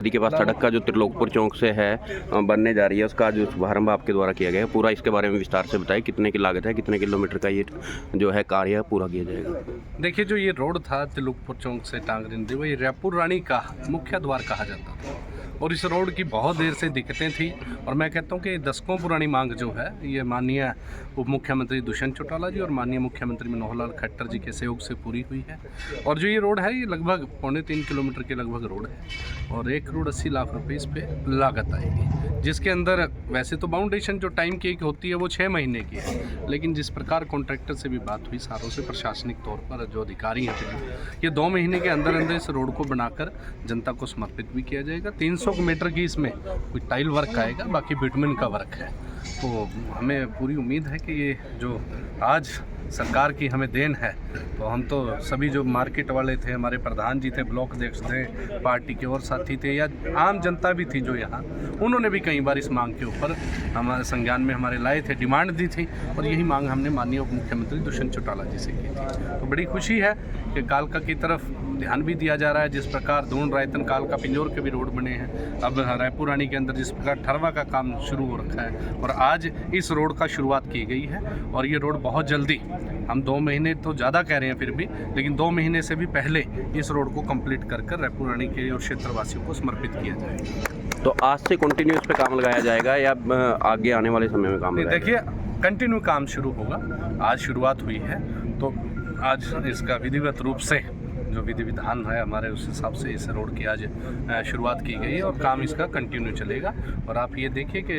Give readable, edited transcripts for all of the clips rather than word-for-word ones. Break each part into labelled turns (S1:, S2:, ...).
S1: नदी के पास सड़क का जो त्रिलोकपुर चौक से है बनने जा रही है, उसका जो शुभारंभ आपके द्वारा किया गया है, पूरा इसके बारे में विस्तार से बताइए। कितने की लागत है, कितने किलोमीटर का ये जो है कार्य पूरा किया जाएगा?
S2: देखिए, जो ये रोड था त्रिलोकपुर चौक से टांगरी नदी, वो ये रायपुर रानी का मुख्य द्वार कहा जाता था और इस रोड की बहुत देर से दिक्कतें थी। और मैं कहता हूँ कि दशकों पुरानी मांग जो है, ये माननीय उप मुख्यमंत्री दुष्यंत चौटाला जी और माननीय मुख्यमंत्री मनोहर लाल खट्टर जी के सहयोग से पूरी हुई है। और जो ये रोड है, ये लगभग 3.25 किलोमीटर के लगभग रोड है और 1 करोड़ 80 लाख रुपए इस पे लागत आएगी, जिसके अंदर वैसे तो बाउंडेशन जो टाइम की एक होती है वो 6 महीने की है, लेकिन जिस प्रकार कॉन्ट्रैक्टर से भी बात हुई सारों से, प्रशासनिक तौर पर जो अधिकारी हैं, ये 2 महीने के अंदर अंदर इस रोड को बनाकर जनता को समर्पित भी किया जाएगा। 300 मीटर की इसमें कोई टाइल वर्क आएगा, बाकी बिटुमेन का वर्क है। तो हमें पूरी उम्मीद है कि ये जो आज सरकार की हमें देन है, तो हम तो सभी जो मार्केट वाले थे, हमारे प्रधान जी थे, ब्लॉक अध्यक्ष थे, पार्टी के और साथी थे, या आम जनता भी थी जो यहाँ, उन्होंने भी कई बार इस मांग के ऊपर हमारे संज्ञान में हमारे लाए थे, डिमांड दी थी और यही मांग हमने माननीय उप मुख्यमंत्री दुष्यंत चौटाला जी से की थी। तो बड़ी खुशी है कि कालका की तरफ ध्यान भी दिया जा रहा है। जिस प्रकार दून रायतन कालका पिंजौर के भी रोड बने हैं, अब रायपुर रानी के अंदर जिस प्रकार ठरवा का काम शुरू हो रखा है और आज इस रोड का शुरुआत की गई है। और ये रोड बहुत जल्दी, हम 2 महीने तो ज़्यादा कह रहे हैं फिर भी, लेकिन 2 महीने से भी पहले इस रोड को कंप्लीट कर रायपुर रानी के और क्षेत्रवासियों को समर्पित किया जाएगा।
S1: तो आज से कंटिन्यू इस पर काम लगाया जाएगा या आगे आने वाले समय में काम लगाया?
S2: देखिए, कंटिन्यू काम शुरू होगा। आज शुरुआत हुई है तो आज इसका विधिवत रूप से जो विधि विधान है हमारे, उस हिसाब से इस रोड की आज शुरुआत की गई है और काम इसका कंटिन्यू चलेगा। और आप ये देखिए कि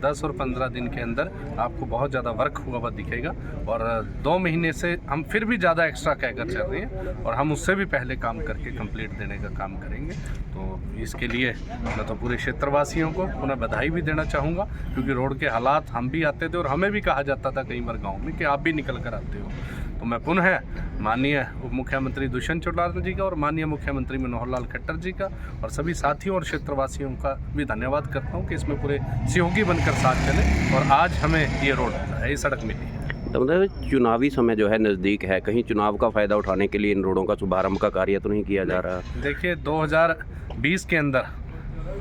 S2: 10 और 15 दिन के अंदर आपको बहुत ज़्यादा वर्क हुआ हुआ दिखेगा और 2 महीने से हम फिर भी ज़्यादा एक्स्ट्रा कहकर चल रहे हैं और हम उससे भी पहले काम करके कंप्लीट देने का काम करेंगे। तो इसके लिए मैं तो पूरे क्षेत्रवासियों को पुनः बधाई भी देना चाहूँगा, क्योंकि रोड के हालात, हम भी आते थे और हमें भी कहा जाता था कई बार गाँव में कि आप भी निकल कर आते हो। तो मैं पुनः माननीय उप मुख्यमंत्री दुष्यंत चौटाला जी का और माननीय मुख्यमंत्री मनोहर लाल खट्टर जी का और सभी साथियों और क्षेत्रवासियों का भी धन्यवाद करता हूं कि इसमें पूरे सहयोगी बनकर साथ चले और आज हमें ये रोड, ये सड़क मिली है।
S1: तो मतलब चुनावी समय जो है नज़दीक है, कहीं चुनाव का फ़ायदा उठाने के लिए इन रोडों का शुभारंभ का कार्य तो नहीं किया जा रहा?
S2: देखिए, 2020 के अंदर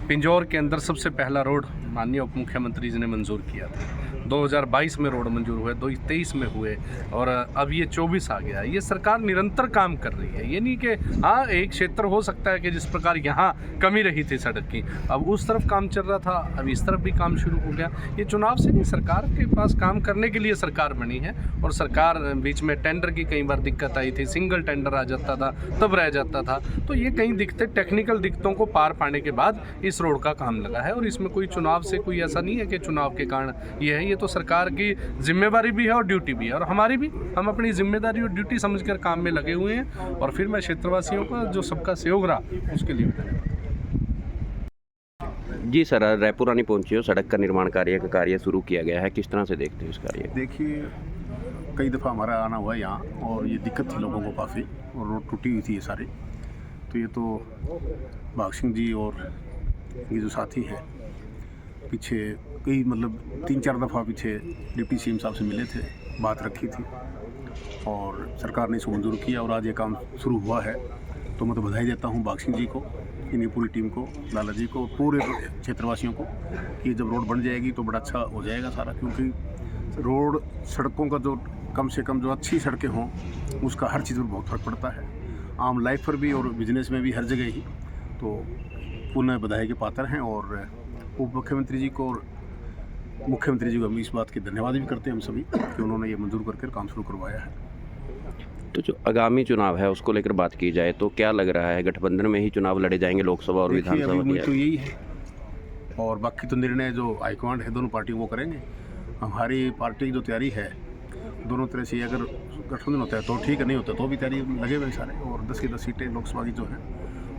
S2: पिंजौर के अंदर सबसे पहला रोड माननीय उप मुख्यमंत्री जी ने मंजूर किया था। 2022 में रोड मंजूर हुए, 2023 में हुए और अब ये 24 आ गया। ये सरकार निरंतर काम कर रही है। ये नहीं कि हाँ एक क्षेत्र हो सकता है कि जिस प्रकार यहाँ कमी रही थी सड़क की, अब उस तरफ काम चल रहा था, अब इस तरफ भी काम शुरू हो गया। ये चुनाव से नहीं, सरकार के पास काम करने के लिए सरकार बनी है। और सरकार बीच में टेंडर की कई बार दिक्कत आई थी, सिंगल टेंडर आ जाता था, तब रह जाता था। तो ये कई दिक्कतें, टेक्निकल दिक्कतों को पार पाने के बाद इस रोड का काम लगा है और इसमें कोई चुनाव से कोई ऐसा नहीं है कि चुनाव के कारण ये है। ये तो सरकार की जिम्मेवारी भी है और ड्यूटी भी है और हमारी भी, हम अपनी जिम्मेदारी और ड्यूटी समझकर काम में लगे हुए हैं। और फिर मैं क्षेत्रवासियों का जो सबका सहयोग रहा उसके लिए
S1: जी सर, रायपुर रानी पहुंची हो, सड़क का निर्माण कार्य शुरू किया गया है, किस तरह से देखते हैं इस कार्य?
S3: देखिए, कई दफ़ा हमारा आना हुआ यहाँ और ये दिक्कत थी लोगों को काफ़ी, और रोड टूटी हुई थी ये सारी। तो ये तो भाग सिंह जी और ये जो साथी है पीछे कई, मतलब 3-4 दफ़ा पीछे डिप्टी सीएम साहब से मिले थे, बात रखी थी और सरकार ने इसको मंजूर किया और आज ये काम शुरू हुआ है। तो मैं तो बधाई देता हूँ भाग सिंह जी को, इनकी पूरी टीम को, लाला जी को, पूरे क्षेत्रवासियों को कि जब रोड बन जाएगी तो बड़ा अच्छा हो जाएगा सारा। क्योंकि रोड, सड़कों का जो कम से कम जो अच्छी सड़कें हों, उसका हर चीज़ पर बहुत फर्क पड़ता है, आम लाइफ पर भी और बिजनेस में भी, हर जगह ही। तो पुनः बधाई के पात्र हैं और उप मुख्यमंत्री जी को और मुख्यमंत्री जी को हम इस बात के धन्यवाद भी करते हैं हम सभी कि उन्होंने ये मंजूर करके काम शुरू करवाया है।
S1: तो जो आगामी चुनाव है उसको लेकर बात की जाए तो क्या लग रहा है, गठबंधन में ही चुनाव लड़े जाएंगे, लोकसभा और विधानसभा?
S3: तो यही है और बाकी तो निर्णय जो हाईकमांड है दोनों पार्टियों को करेंगे। हमारी पार्टी की जो तैयारी है दोनों तरह से, अगर गठबंधन होता है तो ठीक है, नहीं होता तो भी तैयारी लगे हुए सारे। और 10 की 10 सीटें लोकसभा की जो है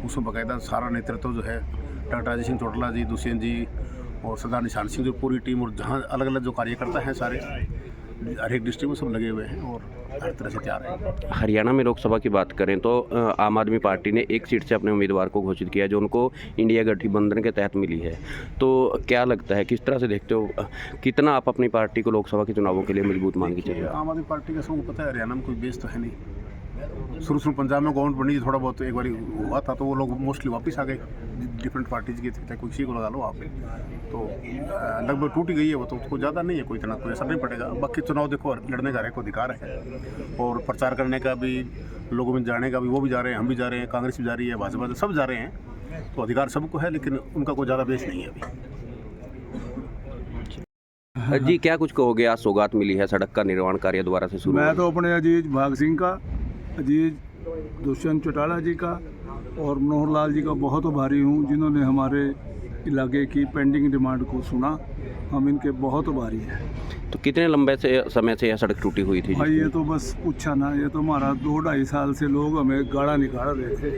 S3: उसमें बाकायदा सारा नेतृत्व जो है डॉक्टर अजय सिंह चौटाला जी, दुष्यंत जी और सरदार निशान सिंह, जो पूरी टीम और जहाँ अलग अलग जो कार्यकर्ता हैं सारे, हर एक डिस्ट्रिक्ट में सब लगे हुए हैं और हर तरह से तैयार है।
S1: हरियाणा में लोकसभा की बात करें तो आम आदमी पार्टी ने एक सीट से अपने उम्मीदवार को घोषित किया जो उनको इंडिया गठबंधन के तहत मिली है। तो क्या लगता है, किस तरह से देखते हो, कितना आप अपनी पार्टी को लोकसभा के चुनावों के लिए मजबूत मान के चलिए?
S3: आम आदमी पार्टी का सबको पता है हरियाणा में कोई बेस तो है नहीं। शुरू पंजाब में गवर्नमेंट बनी, थोड़ा बहुत एक बार हुआ था तो वो लोग मोस्टली वापस आ गए। डिफरेंट पार्टीज के थे, चाहे किसी को लगा लो आप, तो लगभग टूट ही गई है वो, तो उसको ज़्यादा नहीं है, कोई इतना कोई असर नहीं पड़ेगा। बाकी चुनाव देखो लड़ने का हर एक को अधिकार है, और प्रचार करने का भी, लोगों में जाने का भी, वो भी जा रहे हैं, हम भी जा रहे हैं, कांग्रेस भी जा रही है, भाजपा सब जा रहे हैं, तो अधिकार सबको है, लेकिन उनका कोई ज़्यादा बेस नहीं है अभी।
S1: जी क्या कुछ कहोगे, आज सौगात मिली है, सड़क का निर्माण कार्य दोबारा से शुरू
S4: मैं तो अपने अजीज भाग सिंह का, अजीज दुष्यंत चौटाला जी का और मनोहर लाल जी का बहुत आभारी हूँ, जिन्होंने हमारे इलाके की पेंडिंग डिमांड को सुना। हम इनके बहुत आभारी हैं।
S1: तो कितने लंबे से समय से यह सड़क टूटी हुई थी?
S4: भाई ये तो बस पूछा ना, ये तो हमारा 2-2.5 साल से लोग हमें गाड़ा निकाल रहे थे,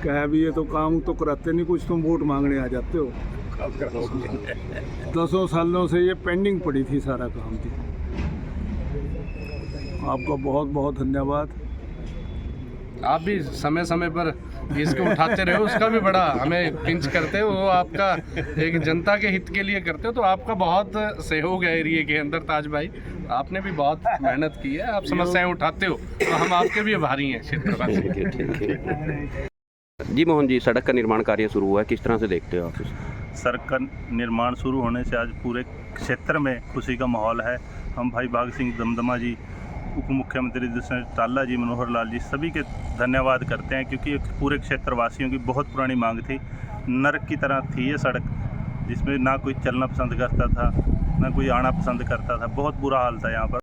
S4: कह भी ये तो काम तो कराते नहीं, कुछ तुम वोट मांगने आ जाते हो। 10 सालों से ये पेंडिंग पड़ी थी सारा काम की। आपका बहुत बहुत धन्यवाद।
S2: आप भी समय समय पर इसको उठाते रहे हो, उसका भी बड़ा हमें पिंच करते हो, वो आपका एक जनता के हित के लिए करते हो, तो आपका बहुत सहयोग है एरिया के अंदर। ताज भाई आपने भी बहुत मेहनत की है, आप समस्याएं उठाते हो, तो हम आपके भी आभारी हैं क्षेत्रवासी।
S1: ठीक है। जी मोहन जी, सड़क का निर्माण कार्य शुरू हुआ है, किस तरह से देखते हो आप इसे?
S5: सड़क का निर्माण शुरू होने से आज पूरे क्षेत्र में खुशी का माहौल है। हम भाई भाग सिंह दमदमा जी, उप मुख्यमंत्री दुष्यंत चौटाला जी, मनोहर लाल जी, सभी के धन्यवाद करते हैं, क्योंकि एक पूरे क्षेत्रवासियों की बहुत पुरानी मांग थी। नरक की तरह थी ये सड़क, जिसमें ना कोई चलना पसंद करता था, ना कोई आना पसंद करता था, बहुत बुरा हाल था यहाँ पर।